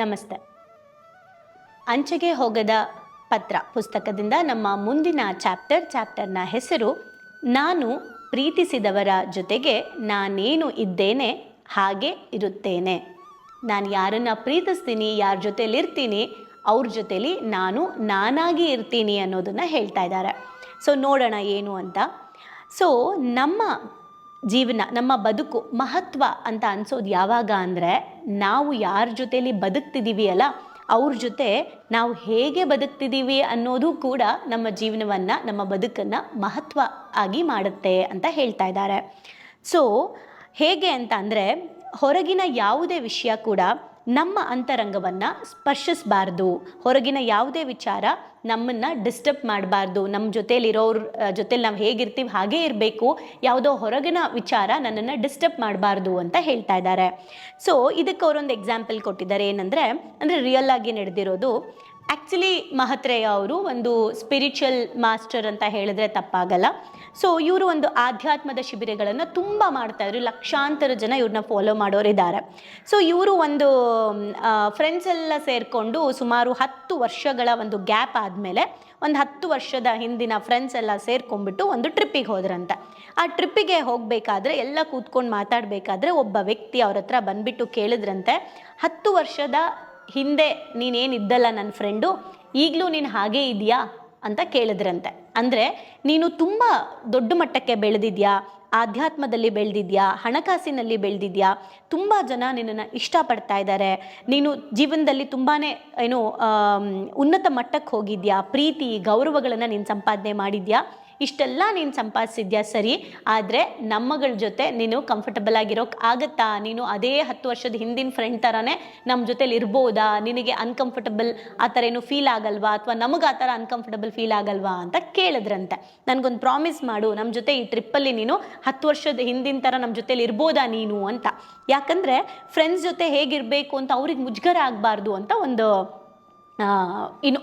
ನಮಸ್ತೆ. ಅಂಚೆಗೆ ಹೋಗದ ಪತ್ರ ಪುಸ್ತಕದಿಂದ ನಮ್ಮ ಮುಂದಿನ ಚಾಪ್ಟರ್ನ ಹೆಸರು ನಾನು ಪ್ರೀತಿಸಿದವರ ಜೊತೆಗೆ ನಾನೇನು ಇದ್ದೇನೆ ಹಾಗೆ ಇರುತ್ತೇನೆ. ನಾನು ಯಾರನ್ನು ಪ್ರೀತಿಸ್ತೀನಿ, ಯಾರ ಜೊತೆಲಿ ಇರ್ತೀನಿ, ಅವ್ರ ಜೊತೆಲಿ ನಾನು ನಾನಾಗಿ ಇರ್ತೀನಿ ಅನ್ನೋದನ್ನು ಹೇಳ್ತಾ ಇದ್ದಾರೆ. ಸೊ ನೋಡೋಣ ಏನು ಅಂತ. ಸೊ ನಮ್ಮ ಜೀವನ, ನಮ್ಮ ಬದುಕು ಮಹತ್ವ ಅಂತ ಅನ್ಸೋದು ಯಾವಾಗ ಅಂದರೆ, ನಾವು ಯಾರ ಜೊತೆಲಿ ಬದುಕ್ತಿದ್ದೀವಿ ಅಲ್ಲ, ಅವ್ರ ಜೊತೆ ನಾವು ಹೇಗೆ ಬದುಕ್ತಿದ್ದೀವಿ ಅನ್ನೋದು ಕೂಡ ನಮ್ಮ ಜೀವನವನ್ನು, ನಮ್ಮ ಬದುಕನ್ನು ಮಹತ್ವ ಆಗಿ ಮಾಡುತ್ತೆ ಅಂತ ಹೇಳ್ತಾ ಇದ್ದಾರೆ. ಸೊ ಹೇಗೆ ಅಂತ ಅಂದರೆ, ಹೊರಗಿನ ಯಾವುದೇ ವಿಷಯ ಕೂಡ ನಮ್ಮ ಅಂತರಂಗವನ್ನು ಸ್ಪರ್ಶಿಸಬಾರ್ದು. ಹೊರಗಿನ ಯಾವುದೇ ವಿಚಾರ ನಮ್ಮನ್ನು ಡಿಸ್ಟರ್ಬ್ ಮಾಡಬಾರ್ದು. ನಮ್ಮ ಜೊತೇಲಿರೋರ ಜೊತೇಲಿ ನಾವು ಹೇಗಿರ್ತೀವಿ ಹಾಗೇ ಇರಬೇಕು. ಯಾವುದೋ ಹೊರಗಿನ ವಿಚಾರ ನನ್ನನ್ನು ಡಿಸ್ಟರ್ಬ್ ಮಾಡಬಾರ್ದು ಅಂತ ಹೇಳ್ತಾ ಇದ್ದಾರೆ. ಸೊ ಇದಕ್ಕೆ ಅವರೊಂದು ಎಕ್ಸಾಂಪಲ್ ಕೊಟ್ಟಿದ್ದಾರೆ. ಏನಂದರೆ ರಿಯಲ್ ಆಗಿ ನಡೆದಿರೋದು. ಆ್ಯಕ್ಚುಲಿ ಮಹತ್ರೇಯ ಅವರು ಒಂದು ಸ್ಪಿರಿಚುವಲ್ ಮಾಸ್ಟರ್ ಅಂತ ಹೇಳಿದ್ರೆ ತಪ್ಪಾಗಲ್ಲ. ಸೊ ಇವರು ಒಂದು ಆಧ್ಯಾತ್ಮದ ಶಿಬಿರಗಳನ್ನು ತುಂಬ ಮಾಡ್ತಾಯಿದ್ರು. ಲಕ್ಷಾಂತರ ಜನ ಇವ್ರನ್ನ ಫಾಲೋ ಮಾಡೋರಿದ್ದಾರೆ. ಸೊ ಇವರು ಒಂದು ಫ್ರೆಂಡ್ಸ್ ಎಲ್ಲ ಸೇರಿಕೊಂಡು ಸುಮಾರು 10 ವರ್ಷಗಳ ಒಂದು ಗ್ಯಾಪ್ ಆದಮೇಲೆ, ಒಂದು 10 ವರ್ಷದ ಹಿಂದಿನ ಫ್ರೆಂಡ್ಸ್ ಎಲ್ಲ ಸೇರ್ಕೊಂಡ್ಬಿಟ್ಟು ಒಂದು ಟ್ರಿಪ್ಪಿಗೆ ಹೋದ್ರಂತೆ. ಆ ಟ್ರಿಪ್ಪಿಗೆ ಹೋಗಬೇಕಾದ್ರೆ ಎಲ್ಲ ಕೂತ್ಕೊಂಡು ಮಾತಾಡಬೇಕಾದ್ರೆ ಒಬ್ಬ ವ್ಯಕ್ತಿ ಅವ್ರ ಹತ್ರ ಬಂದುಬಿಟ್ಟು ಕೇಳಿದ್ರಂತೆ, 10 ವರ್ಷದ ಹಿಂದೆ ನೀನೇನಿದ್ದಲ್ಲ ನನ್ನ ಫ್ರೆಂಡು, ಈಗಲೂ ನೀನು ಹಾಗೇ ಇದೆಯಾ ಅಂತ ಕೇಳಿದ್ರಂತೆ. ಅಂದರೆ ನೀನು ತುಂಬ ದೊಡ್ಡ ಮಟ್ಟಕ್ಕೆ ಬೆಳೆದಿದ್ಯಾ, ಆಧ್ಯಾತ್ಮದಲ್ಲಿ ಬೆಳೆದಿದ್ಯಾ, ಹಣಕಾಸಿನಲ್ಲಿ ಬೆಳೆದಿದ್ಯಾ, ತುಂಬ ಜನ ನಿನ್ನನ್ನು ಇಷ್ಟಪಡ್ತಾ ಇದ್ದಾರೆ, ನೀನು ಜೀವನದಲ್ಲಿ ತುಂಬಾ ಉನ್ನತ ಮಟ್ಟಕ್ಕೆ ಹೋಗಿದ್ಯಾ, ಪ್ರೀತಿ ಗೌರವಗಳನ್ನು ನೀನು ಸಂಪಾದನೆ ಮಾಡಿದ್ಯಾ, ಇಷ್ಟೆಲ್ಲ ನೀನು ಸಂಪಾದಿಸಿದ್ಯಾ ಸರಿ. ಆದರೆ ನಮ್ಮಗಳ ಜೊತೆ ನೀನು ಕಂಫರ್ಟಬಲ್ ಆಗಿರೋಕೆ ಆಗುತ್ತಾ? ನೀನು ಅದೇ 10 ವರ್ಷದ ಹಿಂದಿನ ಫ್ರೆಂಡ್ ಥರನೇ ನಮ್ಮ ಜೊತೇಲಿ ಇರ್ಬೋದಾ? ನಿನಗೆ ಅನ್ಕಂಫರ್ಟಬಲ್ ಆ ಥರ ಏನು ಫೀಲ್ ಆಗಲ್ವಾ? ಅಥವಾ ನಮಗೆ ಆ ಥರ ಅನ್ಕಂಫರ್ಟಬಲ್ ಫೀಲ್ ಆಗಲ್ವಾ ಅಂತ ಕೇಳಿದ್ರಂತೆ. ನನಗೊಂದು ಪ್ರಾಮಿಸ್ ಮಾಡು, ನಮ್ಮ ಜೊತೆ ಈ ಟ್ರಿಪ್ಪಲ್ಲಿ ನೀನು 10 ವರ್ಷದ ಹಿಂದಿನ ಥರ ನಮ್ಮ ಜೊತೇಲಿ ಇರ್ಬೋದಾ ನೀನು ಅಂತ. ಯಾಕಂದರೆ ಫ್ರೆಂಡ್ಸ್ ಜೊತೆ ಹೇಗಿರಬೇಕು ಅಂತ ಅವ್ರಿಗೆ ಮುಜುಗರ ಆಗಬಾರ್ದು ಅಂತ ಒಂದು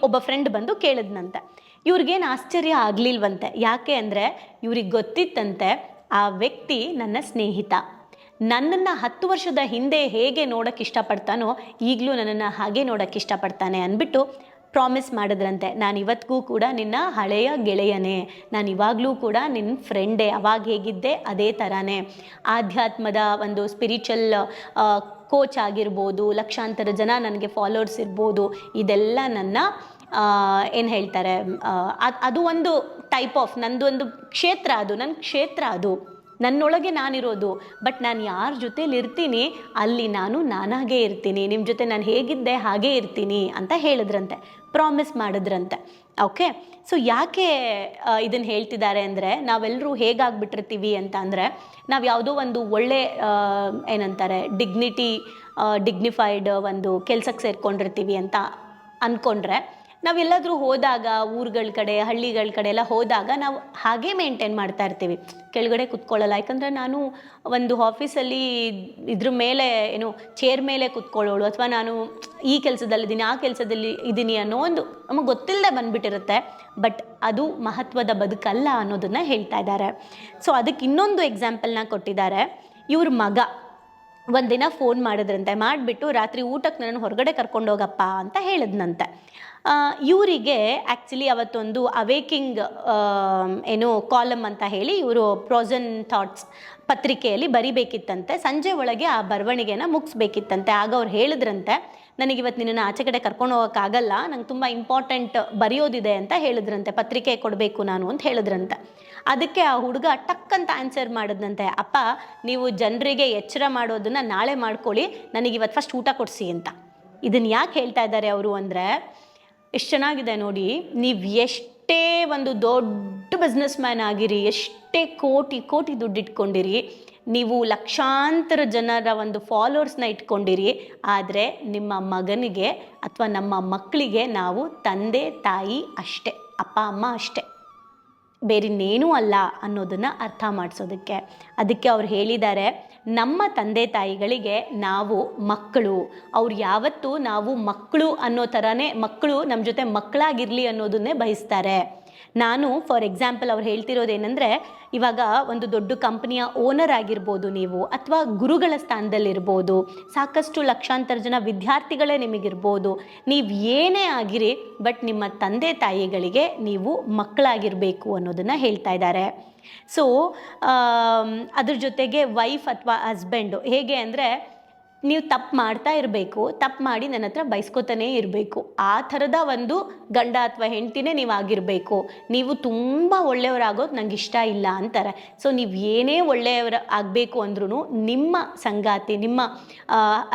ಒಬ್ಬ ಫ್ರೆಂಡ್ ಬಂದು ಕೇಳಿದ್ನಂತೆ. ಇವ್ರಿಗೇನು ಆಶ್ಚರ್ಯ ಆಗಲಿಲ್ವಂತೆ. ಯಾಕೆ ಅಂದರೆ ಇವ್ರಿಗೆ ಗೊತ್ತಿತ್ತಂತೆ, ಆ ವ್ಯಕ್ತಿ ನನ್ನ ಸ್ನೇಹಿತ, ನನ್ನನ್ನು 10 ವರ್ಷದ ಹಿಂದೆ ಹೇಗೆ ನೋಡೋಕ್ಕೆ ಇಷ್ಟಪಡ್ತಾನೋ ಈಗಲೂ ನನ್ನನ್ನು ಹಾಗೆ ನೋಡೋಕ್ಕೆ ಇಷ್ಟಪಡ್ತಾನೆ ಅಂದ್ಬಿಟ್ಟು ಪ್ರಾಮಿಸ್ ಮಾಡಿದ್ರಂತೆ. ನಾನು ಇವತ್ತಿಗೂ ಕೂಡ ನಿನ್ನ ಹಳೆಯ ಗೆಳೆಯನೇ, ನಾನು ಇವಾಗಲೂ ಕೂಡ ನಿನ್ನ ಫ್ರೆಂಡೇ, ಅವಾಗ ಹೇಗಿದ್ದೆ ಅದೇ ಥರನೇ. ಆಧ್ಯಾತ್ಮದ ಒಂದು ಸ್ಪಿರಿಚುವಲ್ ಕೋಚ್ ಆಗಿರ್ಬೋದು, ಲಕ್ಷಾಂತರ ಜನ ನನಗೆ ಫಾಲೋವರ್ಸ್ ಇರ್ಬೋದು, ಇದೆಲ್ಲ ನನ್ನ ಏನು ಹೇಳ್ತಾರೆ, ಅದು ಒಂದು ಟೈಪ್ ಆಫ್ ನಂದು ಒಂದು ಕ್ಷೇತ್ರ, ಅದು ನನ್ನ ಕ್ಷೇತ್ರ, ಅದು ನನ್ನೊಳಗೆ ನಾನಿರೋದು. ಬಟ್ ನಾನು ಯಾರ ಜೊತೇಲಿ ಇರ್ತೀನಿ ಅಲ್ಲಿ ನಾನು ನಾನಾಗೇ ಇರ್ತೀನಿ, ನಿಮ್ಮ ಜೊತೆ ನಾನು ಹೇಗಿದ್ದೆ ಹಾಗೇ ಇರ್ತೀನಿ ಅಂತ ಹೇಳಿದ್ರಂತೆ, ಪ್ರಾಮಿಸ್ ಮಾಡಿದ್ರಂತೆ. ಓಕೆ. ಸೊ ಯಾಕೆ ಇದನ್ನು ಹೇಳ್ತಿದ್ದಾರೆ ಅಂದರೆ, ನಾವೆಲ್ಲರೂ ಹೇಗಾಗ್ಬಿಟ್ಟಿರ್ತೀವಿ ಅಂತ ಅಂದರೆ, ನಾವು ಯಾವುದೋ ಒಂದು ಒಳ್ಳೆ ಏನಂತಾರೆ ಡಿಗ್ನಿಫೈಡ್ ಒಂದು ಕೆಲಸಕ್ಕೆ ಸೇರ್ಕೊಂಡಿರ್ತೀವಿ ಅಂತ ಅಂದ್ಕೊಂಡ್ರೆ, ನಾವೆಲ್ಲಾದರೂ ಹೋದಾಗ ಊರುಗಳ ಕಡೆ ಹಳ್ಳಿಗಳ ಕಡೆ ಎಲ್ಲ ಹೋದಾಗ ನಾವು ಹಾಗೇ ಮೇಂಟೈನ್ ಮಾಡ್ತಾ ಇರ್ತೀವಿ, ಕೆಳಗಡೆ ಕುತ್ಕೊಳ್ಳಲ್ಲ. ಯಾಕಂದರೆ ನಾನು ಒಂದು ಆಫೀಸಲ್ಲಿ ಇದ್ರ ಮೇಲೆ ಚೇರ್ ಮೇಲೆ ಕುತ್ಕೊಳ್ಳೋಳು, ಅಥವಾ ನಾನು ಈ ಕೆಲಸದಲ್ಲಿದ್ದೀನಿ ಆ ಕೆಲಸದಲ್ಲಿ ಇದ್ದೀನಿ ಅನ್ನೋ ಒಂದು ನಮಗೆ ಗೊತ್ತಿಲ್ಲದೆ ಬಂದುಬಿಟ್ಟಿರುತ್ತೆ. ಬಟ್ ಅದು ಮಹತ್ವದ ಬದುಕಲ್ಲ ಅನ್ನೋದನ್ನು ಹೇಳ್ತಾ ಇದ್ದಾರೆ. ಸೊ ಅದಕ್ಕೆ ಇನ್ನೊಂದು ಎಕ್ಸಾಂಪಲ್ನ ಕೊಟ್ಟಿದ್ದಾರೆ. ಇವ್ರ ಮಗ ಒಂದಿನ ಫೋನ್ ಮಾಡಿದ್ರಂತೆ, ಮಾಡಿಬಿಟ್ಟು ರಾತ್ರಿ ಊಟಕ್ಕೆ ನಾನು ಹೊರಗಡೆ ಕರ್ಕೊಂಡೋಗಪ್ಪ ಅಂತ ಹೇಳಿದ್ನಂತೆ. ಇವರಿಗೆ ಆ್ಯಕ್ಚುಲಿ ಅವತ್ತೊಂದು ಅವೇಕಿಂಗ್ ಕಾಲಮ್ ಅಂತ ಹೇಳಿ ಇವರು ಪ್ರೋಸನ್ ಥಾಟ್ಸ್ ಪತ್ರಿಕೆಯಲ್ಲಿ ಬರಿಬೇಕಿತ್ತಂತೆ. ಸಂಜೆ ಒಳಗೆ ಆ ಬರವಣಿಗೆನ ಮುಗಿಸ್ಬೇಕಿತ್ತಂತೆ. ಆಗ ಅವ್ರು ಹೇಳಿದ್ರಂತೆ, ನನಗಿವತ್ತು ನಿನ್ನನ್ನು ಆಚೆ ಕಡೆ ಕರ್ಕೊಂಡು ಹೋಗೋಕ್ಕಾಗಲ್ಲ, ನಂಗೆ ತುಂಬ ಇಂಪಾರ್ಟೆಂಟ್ ಬರೆಯೋದಿದೆ ಅಂತ ಹೇಳಿದ್ರಂತೆ, ಪತ್ರಿಕೆ ಕೊಡಬೇಕು ನಾನು ಅಂತ ಹೇಳಿದ್ರಂತೆ. ಅದಕ್ಕೆ ಆ ಹುಡುಗ ಟಕ್ಕಂತ ಆನ್ಸರ್ ಮಾಡಿದ್ನಂತೆ, ಅಪ್ಪ ನೀವು ಜನರಿಗೆ ಎಚ್ಚರ ಮಾಡೋದನ್ನು ನಾಳೆ ಮಾಡ್ಕೊಳ್ಳಿ, ನನಗಿವತ್ತು ಫಸ್ಟ್ ಊಟ ಕೊಡಿಸಿ ಅಂತ. ಇದನ್ನು ಯಾಕೆ ಹೇಳ್ತಾ ಇದ್ದಾರೆ ಅವರು ಅಂದರೆ, ಎಷ್ಟು ಚೆನ್ನಾಗಿದೆ ನೋಡಿ, ನೀವು ಎಷ್ಟೇ ಒಂದು ದೊಡ್ಡ ಬಿಸ್ನೆಸ್ ಮ್ಯಾನ್ ಆಗಿರಿ, ಎಷ್ಟೇ ಕೋಟಿ ದುಡ್ಡು ಇಟ್ಕೊಂಡಿರಿ, ನೀವು ಲಕ್ಷಾಂತರ ಜನರ ಒಂದು ಫಾಲೋವರ್ಸ್ನ ಇಟ್ಕೊಂಡಿರಿ, ಆದರೆ ನಿಮ್ಮ ಮಗನಿಗೆ ಅಥವಾ ನಮ್ಮ ಮಕ್ಕಳಿಗೆ ನಾವು ತಂದೆ ತಾಯಿ ಅಷ್ಟೇ, ಅಪ್ಪ ಅಮ್ಮ ಅಷ್ಟೇ, ಬೇರಿನ್ನೇನೂ ಅಲ್ಲ ಅನ್ನೋದನ್ನು ಅರ್ಥ ಮಾಡಿಸೋದಕ್ಕೆ. ಅದಕ್ಕೆ ಅವ್ರು ಹೇಳಿದ್ದಾರೆ, ನಮ್ಮ ತಂದೆ ತಾಯಿಗಳಿಗೆ ನಾವು ಮಕ್ಕಳು, ಅವ್ರು ಯಾವತ್ತೂ ನಾವು ಮಕ್ಕಳು ಅನ್ನೋ ಥರನೇ, ಮಕ್ಕಳು ನಮ್ಮ ಜೊತೆ ಮಕ್ಕಳಾಗಿರಲಿ ಅನ್ನೋದನ್ನೇ ಬಯಸ್ತಾರೆ. ನಾನು ಫಾರ್ ಎಕ್ಸಾಂಪಲ್ ಅವ್ರು ಹೇಳ್ತಿರೋದೇನೆಂದರೆ, ಇವಾಗ ಒಂದು ದೊಡ್ಡ ಕಂಪ್ನಿಯ ಓನರ್ ಆಗಿರ್ಬೋದು ನೀವು, ಅಥವಾ ಗುರುಗಳ ಸ್ಥಾನದಲ್ಲಿರ್ಬೋದು, ಸಾಕಷ್ಟು ಲಕ್ಷಾಂತರ ಜನ ವಿದ್ಯಾರ್ಥಿಗಳೇ ನಿಮಗಿರ್ಬೋದು, ನೀವು ಏನೇ ಆಗಿರಿ, ಬಟ್ ನಿಮ್ಮ ತಂದೆ ತಾಯಿಗಳಿಗೆ ನೀವು ಮಕ್ಕಳಾಗಿರಬೇಕು ಅನ್ನೋದನ್ನು ಹೇಳ್ತಾ ಇದ್ದಾರೆ. ಸೊ ಅದ್ರ ಜೊತೆಗೆ ವೈಫ್ ಅಥವಾ ಹಸ್ಬೆಂಡು ಹೇಗೆ ಅಂದರೆ, ನೀವು ತಪ್ಪು ಮಾಡ್ತಾ ಇರಬೇಕು, ತಪ್ಪು ಮಾಡಿ ನನ್ನ ಹತ್ರ ಬೈಸ್ಕೊತಾನೇ ಇರಬೇಕು, ಆ ಥರದ ಒಂದು ಗಂಡ ಅಥವಾ ಹೆಂಡ್ತಿನೇ ನೀವು ಆಗಿರಬೇಕು. ನೀವು ತುಂಬ ಒಳ್ಳೆಯವರಾಗೋದು ನಂಗೆ ಇಷ್ಟ ಇಲ್ಲ ಅಂತಾರೆ. ಸೊ ನೀವು ಏನೇ ಒಳ್ಳೆಯವರ ಆಗಬೇಕು ಅಂದ್ರೂ ನಿಮ್ಮ ಸಂಗಾತಿ, ನಿಮ್ಮ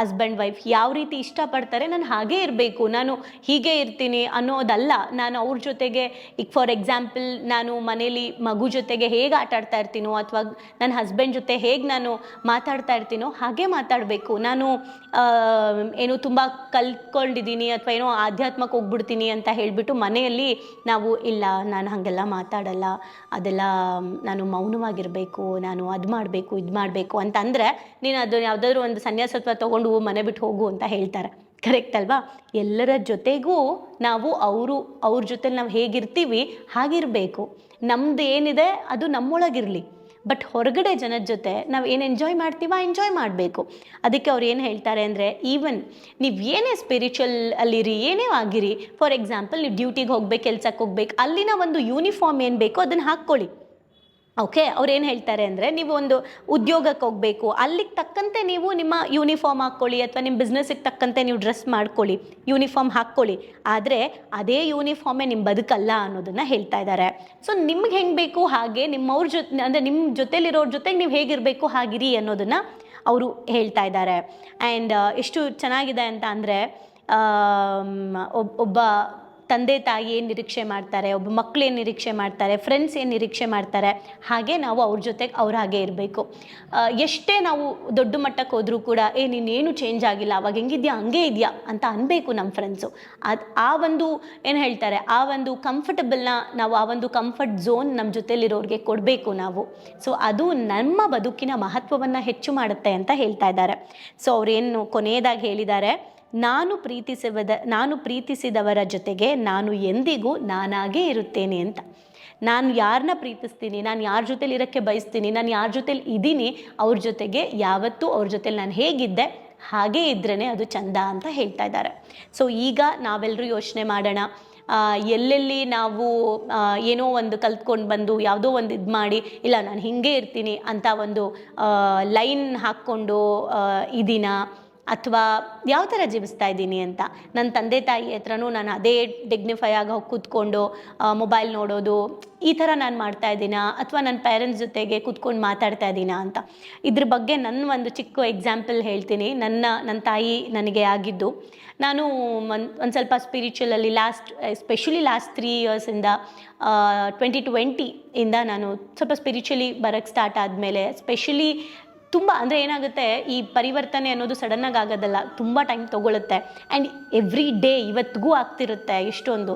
ಹಸ್ಬೆಂಡ್ ವೈಫ್ ಯಾವ ರೀತಿ ಇಷ್ಟಪಡ್ತಾರೆ ನಾನು ಹಾಗೇ ಇರಬೇಕು, ನಾನು ಹೀಗೆ ಇರ್ತೀನಿ ಅನ್ನೋದಲ್ಲ. ನಾನು ಅವ್ರ ಜೊತೆಗೆ ಈಗ ಫಾರ್ ಎಕ್ಸಾಂಪಲ್ ನಾನು ಮನೇಲಿ ಮಗು ಜೊತೆಗೆ ಹೇಗೆ ಆಟ ಆಡ್ತಾ ಇರ್ತೀನೋ, ಅಥವಾ ನನ್ನ ಹಸ್ಬೆಂಡ್ ಜೊತೆ ಹೇಗೆ ನಾನು ಮಾತಾಡ್ತಾ ಇರ್ತೀನೋ ಹಾಗೆ ಮಾತಾಡಬೇಕು. ನಾನು ಏನು ತುಂಬ ಕಲ್ತ್ಕೊಂಡಿದ್ದೀನಿ ಅಥವಾ ಏನೋ ಆಧ್ಯಾತ್ಮಕ್ಕೆ ಹೋಗ್ಬಿಡ್ತೀನಿ ಅಂತ ಹೇಳಿಬಿಟ್ಟು ಮನೆಯಲ್ಲಿ ನಾವು ಇಲ್ಲ, ನಾನು ಹಾಗೆಲ್ಲ ಮಾತಾಡಲ್ಲ, ಅದೆಲ್ಲ ನಾನು ಮೌನವಾಗಿರಬೇಕು, ನಾನು ಅದು ಮಾಡಬೇಕು ಇದು ಮಾಡಬೇಕು ಅಂತಂದರೆ, ನೀನು ಅದು ಯಾವುದಾದ್ರೂ ಒಂದು ಸನ್ಯಾಸತ್ವ ತೊಗೊಂಡು ಮನೆ ಬಿಟ್ಟು ಹೋಗು ಅಂತ ಹೇಳ್ತಾರೆ. ಕರೆಕ್ಟ್ ಅಲ್ವಾ? ಎಲ್ಲರ ಜೊತೆಗೂ ನಾವು ಅವ್ರ ಜೊತೆಲಿ ನಾವು ಹೇಗಿರ್ತೀವಿ ಹಾಗಿರಬೇಕು. ನಮ್ದು ಏನಿದೆ ಅದು ನಮ್ಮೊಳಗಿರಲಿ, ಬಟ್ ಹೊರಗಡೆ ಜನದ ಜೊತೆ ನಾವು ಏನು ಎಂಜಾಯ್ ಮಾಡ್ತೀವ ಎಂಜಾಯ್ ಮಾಡಬೇಕು. ಅದಕ್ಕೆ ಅವ್ರು ಏನು ಹೇಳ್ತಾರೆ ಅಂದರೆ, ಈವನ್ ನೀವು ಏನೇ ಸ್ಪಿರಿಚುವಲ್ ಅಲ್ಲಿರಿ, ಏನೇ ಆಗಿರಿ, ಫಾರ್ ಎಕ್ಸಾಂಪಲ್ ನೀವು ಡ್ಯೂಟಿಗೆ ಹೋಗ್ಬೇಕು, ಕೆಲ್ಸಕ್ಕೆ ಹೋಗ್ಬೇಕು, ಅಲ್ಲಿನ ಒಂದು ಯೂನಿಫಾರ್ಮ್ ಏನು ಬೇಕೋ ಅದನ್ನು ಹಾಕ್ಕೊಳ್ಳಿ. ಓಕೆ, ಅವ್ರು ಏನು ಹೇಳ್ತಾರೆ ಅಂದರೆ, ನೀವು ಒಂದು ಉದ್ಯೋಗಕ್ಕೆ ಹೋಗಬೇಕು, ಅಲ್ಲಿಗೆ ತಕ್ಕಂತೆ ನೀವು ನಿಮ್ಮ ಯೂನಿಫಾರ್ಮ್ ಹಾಕ್ಕೊಳ್ಳಿ, ಅಥವಾ ನಿಮ್ಮ ಬಿಸ್ನೆಸ್ಸಿಗೆ ತಕ್ಕಂತೆ ನೀವು ಡ್ರೆಸ್ ಮಾಡ್ಕೊಳ್ಳಿ, ಯೂನಿಫಾರ್ಮ್ ಹಾಕ್ಕೊಳ್ಳಿ. ಆದರೆ ಅದೇ ಯೂನಿಫಾರ್ಮೇ ನಿಮ್ಮ ಬದುಕಲ್ಲ ಅನ್ನೋದನ್ನು ಹೇಳ್ತಾ ಇದ್ದಾರೆ. ಸೊ ನಿಮ್ಗೆ ಹೆಂಗೆ ಬೇಕು ಹಾಗೆ ನಿಮ್ಮವ್ರ ಜೊತೆ, ಅಂದರೆ ನಿಮ್ಮ ಜೊತೆಲಿರೋರ ಜೊತೆಗೆ ನೀವು ಹೇಗಿರಬೇಕು ಹಾಗಿರಿ ಅನ್ನೋದನ್ನು ಅವರು ಹೇಳ್ತಾ ಇದ್ದಾರೆ. ಆ್ಯಂಡ್ ಎಷ್ಟು ಚೆನ್ನಾಗಿದೆ ಅಂತ ಅಂದರೆ, ಒಬ್ಬ ತಂದೆ ತಾಯಿ ಏನು ನಿರೀಕ್ಷೆ ಮಾಡ್ತಾರೆ, ಒಬ್ಬ ಮಕ್ಕಳು ಏನು ನಿರೀಕ್ಷೆ ಮಾಡ್ತಾರೆ, ಫ್ರೆಂಡ್ಸ್ ಏನು ನಿರೀಕ್ಷೆ ಮಾಡ್ತಾರೆ, ಹಾಗೆ ನಾವು ಅವ್ರ ಜೊತೆಗೆ ಅವ್ರ ಹಾಗೆ ಇರಬೇಕು. ಎಷ್ಟೇ ನಾವು ದೊಡ್ಡ ಮಟ್ಟಕ್ಕೆ ಹೋದರೂ ಕೂಡ ನೀನೇನು ಚೇಂಜ್ ಆಗಿಲ್ಲ, ಅವಾಗ ಹೆಂಗಿದ್ಯಾ ಹಂಗೆ ಇದೆಯಾ ಅಂತ ಅನ್ಬೇಕು ನಮ್ಮ ಫ್ರೆಂಡ್ಸು. ಆ ಒಂದು ಏನು ಹೇಳ್ತಾರೆ, ಆ ಒಂದು ಕಂಫರ್ಟಬಲ್ನ ನಾವು, ಆ ಒಂದು ಕಂಫರ್ಟ್ ಝೋನ್ ನಮ್ಮ ಜೊತೆಲಿರೋರಿಗೆ ಕೊಡಬೇಕು ನಾವು. ಸೊ ಅದು ನಮ್ಮ ಬದುಕಿನ ಮಹತ್ವವನ್ನು ಹೆಚ್ಚು ಮಾಡುತ್ತೆ ಅಂತ ಹೇಳ್ತಾ ಇದ್ದಾರೆ. ಸೊ ಅವ್ರೇನು ಕೊನೆಯದಾಗಿ ಹೇಳಿದ್ದಾರೆ, ನಾನು ಪ್ರೀತಿಸಿದವರ ಜೊತೆಗೆ ನಾನು ಎಂದಿಗೂ ನಾನಾಗೇ ಇರುತ್ತೇನೆ ಅಂತ. ನಾನು ಯಾರನ್ನ ಪ್ರೀತಿಸ್ತೀನಿ, ನಾನು ಯಾರ ಜೊತೆಲಿ ಇರೋಕ್ಕೆ ಬಯಸ್ತೀನಿ, ನಾನು ಯಾರ ಜೊತೆಲಿ ಇದ್ದೀನಿ, ಅವ್ರ ಜೊತೆಗೆ ಯಾವತ್ತೂ ಅವ್ರ ಜೊತೆಲಿ ನಾನು ಹೇಗಿದ್ದೆ ಹಾಗೇ ಇದ್ರೇ ಅದು ಚಂದ ಅಂತ ಹೇಳ್ತಾ ಇದ್ದಾರೆ. ಸೊ ಈಗ ನಾವೆಲ್ಲರೂ ಯೋಚನೆ ಮಾಡೋಣ, ಎಲ್ಲೆಲ್ಲಿ ನಾವು ಏನೋ ಒಂದು ಕಲ್ತ್ಕೊಂಡು ಬಂದು ಯಾವುದೋ ಒಂದು ಇದು ಮಾಡಿ, ಇಲ್ಲ ನಾನು ಹೀಗೆ ಇರ್ತೀನಿ ಅಂತ ಒಂದು ಲೈನ್ ಹಾಕ್ಕೊಂಡು ಇದೀನ, ಅಥವಾ ಯಾವ ಥರ ಜೀವಿಸ್ತಾ ಇದ್ದೀನಿ ಅಂತ. ನನ್ನ ತಂದೆ ತಾಯಿ ಹತ್ರನೂ ನಾನು ಅದೇ ಡಿಗ್ನಿಫೈ ಆಗಿ ಹೋಗಿ ಕೂತ್ಕೊಂಡು ಮೊಬೈಲ್ ನೋಡೋದು, ಈ ಥರ ನಾನು ಮಾಡ್ತಾ ಇದ್ದೀನಾ, ಅಥವಾ ನನ್ನ ಪೇರೆಂಟ್ಸ್ ಜೊತೆಗೆ ಕೂತ್ಕೊಂಡು ಮಾತಾಡ್ತಾ ಇದ್ದೀನಾ ಅಂತ. ಇದ್ರ ಬಗ್ಗೆ ನನ್ನ ಒಂದು ಚಿಕ್ಕ ಎಕ್ಸಾಂಪಲ್ ಹೇಳ್ತೀನಿ. ನನ್ನ ತಾಯಿ ನನಗೆ ಆಗಿದ್ದು, ನಾನು ಒಂದು ಸ್ವಲ್ಪ ಸ್ಪಿರಿಚುವಲಲ್ಲಿ ಎಸ್ಪೆಷಲಿ ಲಾಸ್ಟ್ 3 ಇಯರ್ಸಿಂದ 2020 ನಾನು ಸ್ವಲ್ಪ ಸ್ಪಿರಿಚುವಲಿ ಬರೋಕ್ಕೆ ಸ್ಟಾರ್ಟ್ ಆದಮೇಲೆ, ಸ್ಪೆಷಲಿ ತುಂಬ ಅಂದರೆ ಏನಾಗುತ್ತೆ, ಈ ಪರಿವರ್ತನೆ ಅನ್ನೋದು ಸಡನ್ನಾಗಿ ಆಗೋದಲ್ಲ, ತುಂಬ ಟೈಮ್ ತೊಗೊಳುತ್ತೆ. ಆ್ಯಂಡ್ ಎವ್ರಿ ಡೇ ಇವತ್ತಿಗೂ ಆಗ್ತಿರುತ್ತೆ ಎಷ್ಟೊಂದು.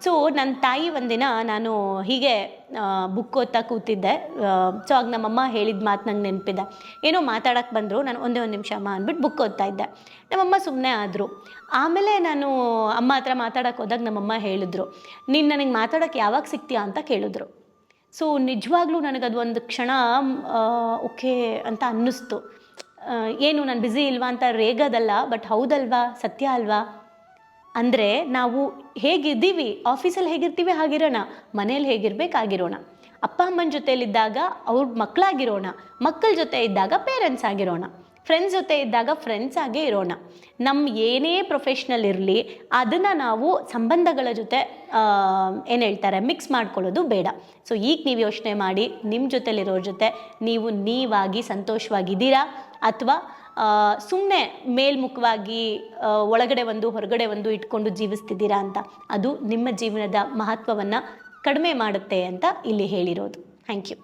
ಸೊ ನನ್ನ ತಾಯಿ ಒಂದಿನ ನಾನು ಹೀಗೆ ಬುಕ್ ಓದ್ತಾ ಕೂತಿದ್ದೆ. ಸೊ ಆಗ ನಮ್ಮಮ್ಮ ಹೇಳಿದ ಮಾತು ನಂಗೆ ನೆನಪಿದೆ. ಏನೋ ಮಾತಾಡೋಕ್ಕೆ ಬಂದರು, ನಾನು ಒಂದೇ ಒಂದು ನಿಮಿಷ ಅಮ್ಮ ಅಂದ್ಬಿಟ್ಟು ಬುಕ್ ಓದ್ತಾ ಇದ್ದೆ. ನಮ್ಮಮ್ಮ ಸುಮ್ಮನೆ ಆದರು. ಆಮೇಲೆ ನಾನು ಅಮ್ಮ ಹತ್ರ ಮಾತಾಡೋಕ್ಕೆ ಹೋದಾಗ ನಮ್ಮಮ್ಮ ಹೇಳಿದ್ರು, ನೀನು ನನಗೆ ಮಾತಾಡೋಕ್ಕೆ ಯಾವಾಗ ಸಿಗ್ತೀಯಾ ಅಂತ ಕೇಳಿದ್ರು. ಸೊ ನಿಜವಾಗ್ಲೂ ನನಗದು ಒಂದು ಕ್ಷಣ ಓಕೆ ಅಂತ ಅನ್ನಿಸ್ತು. ಏನು ನಾನು ಬ್ಯುಸಿ ಇಲ್ವಾ ಅಂತ ರೇಗೋದಲ್ಲ, ಬಟ್ ಹೌದಲ್ವಾ, ಸತ್ಯ ಅಲ್ವಾ. ಅಂದರೆ ನಾವು ಹೇಗಿದ್ದೀವಿ, ಆಫೀಸಲ್ಲಿ ಹೇಗಿರ್ತೀವಿ ಹಾಗಿರೋಣ, ಮನೇಲಿ ಹೇಗಿರ್ಬೇಕು ಆಗಿರೋಣ, ಅಪ್ಪ ಅಮ್ಮನ ಜೊತೆಯಲ್ಲಿದ್ದಾಗ ಅವ್ರ ಮಕ್ಕಳಾಗಿರೋಣ, ಮಕ್ಕಳ ಜೊತೆ ಇದ್ದಾಗ ಪೇರೆಂಟ್ಸ್ ಆಗಿರೋಣ, ಫ್ರೆಂಡ್ಸ್ ಜೊತೆ ಇದ್ದಾಗ ಫ್ರೆಂಡ್ಸ್ ಆಗೇ ಇರೋಣ. ನಮ್ಮ ಏನೇ ಪ್ರೊಫೆಷ್ನಲ್ ಇರಲಿ, ಅದನ್ನು ನಾವು ಸಂಬಂಧಗಳ ಜೊತೆ ಏನು ಹೇಳ್ತಾರೆ ಮಿಕ್ಸ್ ಮಾಡ್ಕೊಳ್ಳೋದು ಬೇಡ. ಸೊ ಈಗ ನೀವು ಯೋಚನೆ ಮಾಡಿ, ನಿಮ್ಮ ಜೊತೆಲಿರೋರ ಜೊತೆ ನೀವಾಗಿ ಸಂತೋಷವಾಗಿದ್ದೀರಾ, ಅಥವಾ ಸುಮ್ಮನೆ ಮೇಲ್ಮುಖವಾಗಿ ಒಳಗಡೆ ಒಂದು ಹೊರಗಡೆ ಒಂದು ಇಟ್ಕೊಂಡು ಜೀವಿಸ್ತಿದ್ದೀರಾ ಅಂತ. ಅದು ನಿಮ್ಮ ಜೀವನದ ಮಹತ್ವವನ್ನು ಕಡಿಮೆ ಮಾಡುತ್ತೆ ಅಂತ ಇಲ್ಲಿ ಹೇಳಿರೋದು. Thank you.